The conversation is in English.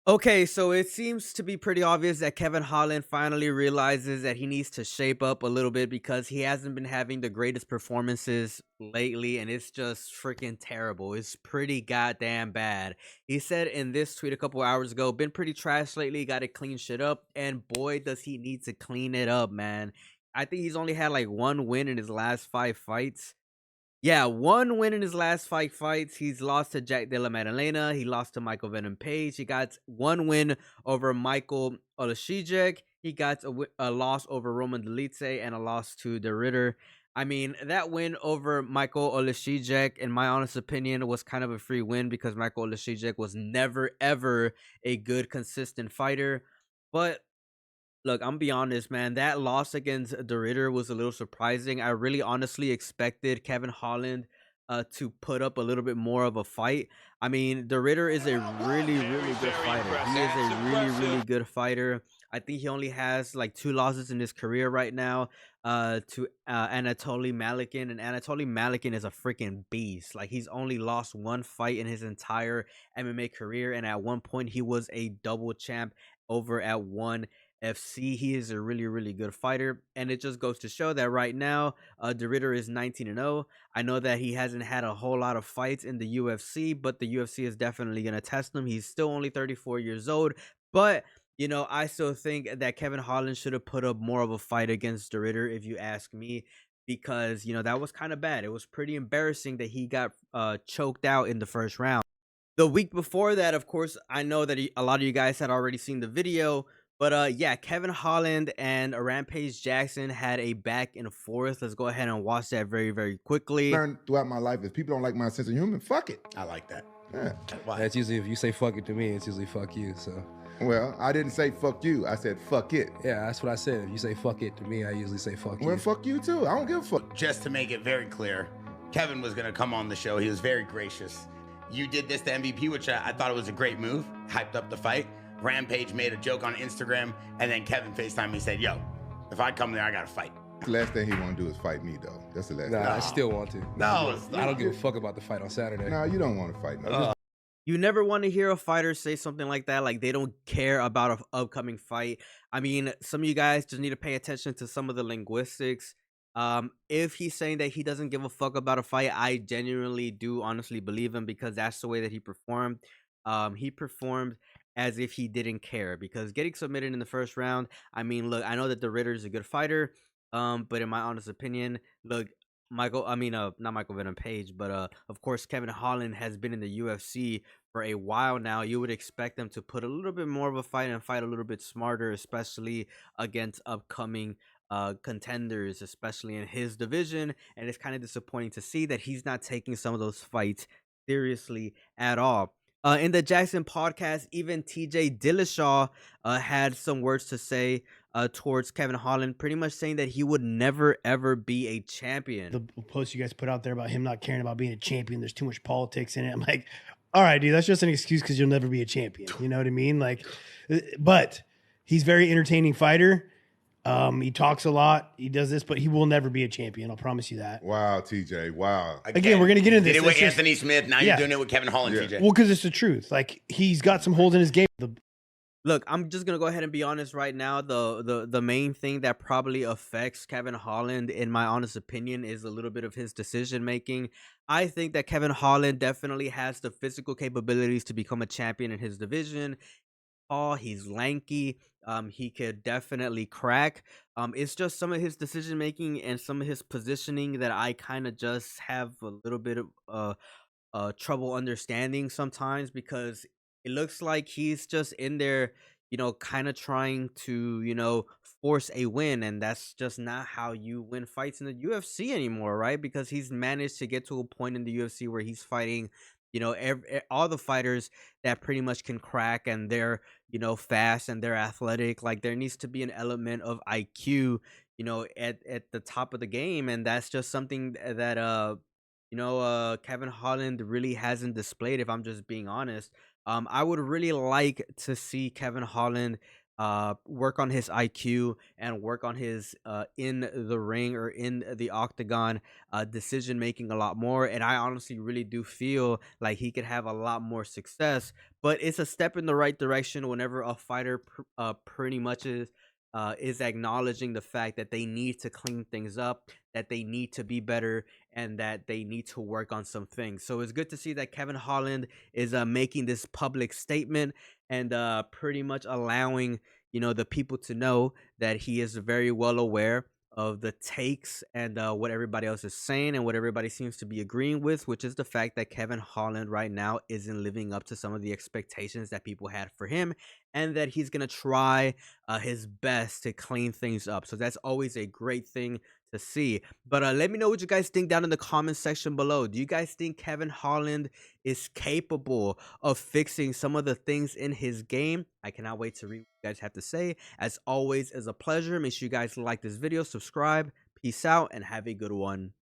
Okay, so it seems to be pretty obvious that Kevin Holland finally realizes that he needs to shape up a little bit because he hasn't been having the greatest performances lately, and it's just freaking terrible. It's pretty goddamn bad. He said in this tweet a couple hours ago, been pretty trash lately, got to clean shit up, and boy, does he need to clean it up, man. I think he's only had like one win in his last 5 fights. Yeah, one win in his last 5 fights. He's lost to Jack Della Maddalena. He lost to Michael Venom Page. He got one win over Michael Oleksiejczuk. He got a loss over Roman Dolidze and a loss to the Ritter. I mean, that win over Michael Oleksiejczuk, in my honest opinion, was kind of a free win because Michael Oleksiejczuk was never, ever a good, consistent fighter. But look, I'm be honest, man. That loss against the Ritter was a little surprising. I really honestly expected Kevin Holland to put up a little bit more of a fight. I mean, the Ritter is a really, really good fighter. He is a really, really good fighter. I think he only has like 2 losses in his career right now to Anatoly Malikin. And Anatoly Malikin is a freaking beast. Like, he's only lost one fight in his entire MMA career. And at one point, he was a double champ over at one FC. He is a really, really good fighter, and it just goes to show that right now, De Ritter is 19-0. I know that he hasn't had a whole lot of fights in the UFC, but the UFC is definitely going to test him. He's still only 34 years old, but I still think that Kevin Holland should have put up more of a fight against De Ritter, if you ask me, because that was kind of bad. It was pretty embarrassing that he got choked out in the first round. The week before that, of course, I know that a lot of you guys had already seen the video, but yeah, Kevin Holland and Rampage Jackson had a back and forth. Let's go ahead and watch that very, very quickly. Learned throughout my life, if people don't like my sense of humor, fuck it. I like that. Yeah. That's usually, if you say fuck it to me, it's usually fuck you. So, Well, I didn't say fuck you. I said fuck it. yeah, that's what I said. If you say fuck it to me, I usually say fuck Well, you. fuck you too. I don't give a fuck. Just to make it very clear, Kevin was going to come on the show. He was very gracious. You did this to MVP, which I thought it was a great move. Hyped up the fight. Rampage made a joke on Instagram, and then Kevin FaceTimed me and said, yo, if I come there, I got to fight. The last thing he want to do is fight me, though. That's the last Nah, thing. I still want to. No, I don't give a fuck about the fight on Saturday. Nah, you don't want to fight. No. You never want to hear a fighter say something like that, like they don't care about an upcoming fight. I mean, some of you guys just need to pay attention to some of the linguistics. If he's saying that he doesn't give a fuck about a fight, I genuinely do honestly believe him because that's the way that he performed. He performed as if he didn't care because getting submitted in the first round, I mean, look, I know that the Ritter is a good fighter, but in my honest opinion, look, not Michael Venom Page, but of course, Kevin Holland has been in the UFC for a while now. You would expect them to put a little bit more of a fight and fight a little bit smarter, especially against upcoming contenders, especially in his division. And it's kind of disappointing to see that he's not taking some of those fights seriously at all. In the Jackson podcast, even TJ Dillashaw had some words to say towards Kevin Holland, pretty much saying that he would never, ever be a champion. The post you guys put out there about him not caring about being a champion, there's too much politics in it. I'm like, all right, dude, that's just an excuse because you'll never be a champion. You know what I mean? Like, but he's a very entertaining fighter. He talks a lot. He does this, but he will never be a champion. I'll promise you that. Wow, TJ. Wow. Again, we're going to get into this. Did it with It's just- Anthony Smith. Now Yeah. you're doing it with Kevin Holland, Yeah. TJ. Well, because it's the truth. Like, he's got some holes in his game. Look, I'm just gonna go ahead and be honest right now. The main thing that probably affects Kevin Holland, in my honest opinion, is a little bit of his decision making. I think that Kevin Holland definitely has the physical capabilities to become a champion in his division. He's lanky. He could definitely crack. It's just some of his decision making and some of his positioning that I kind of just have a little bit of trouble understanding sometimes because it looks like he's just in there, kind of trying to, force a win. And that's just not how you win fights in the UFC anymore, right? Because he's managed to get to a point in the UFC where he's fighting, all the fighters that pretty much can crack and they're, fast and they're athletic. Like there needs to be an element of IQ, at the top of the game. And that's just something that, Kevin Holland really hasn't displayed, if I'm just being honest. I would really like to see Kevin Holland work on his IQ and work on his in the ring or in the octagon decision making a lot more. And I honestly really do feel like he could have a lot more success. But it's a step in the right direction whenever a fighter pretty much is acknowledging the fact that they need to clean things up, that they need to be better, and that they need to work on some things. So it's good to see that Kevin Holland is making this public statement and pretty much allowing the people to know that he is very well aware of the takes and what everybody else is saying and what everybody seems to be agreeing with, which is the fact that Kevin Holland right now isn't living up to some of the expectations that people had for him, and that he's gonna try his best to clean things up. So that's always a great thing to see. But let me know what you guys think down in the comment section below. Do you guys think Kevin Holland is capable of fixing some of the things in his game? I cannot wait to read what you guys have to say. As always, it's a pleasure. Make sure you guys like this video, subscribe, peace out, and have a good one.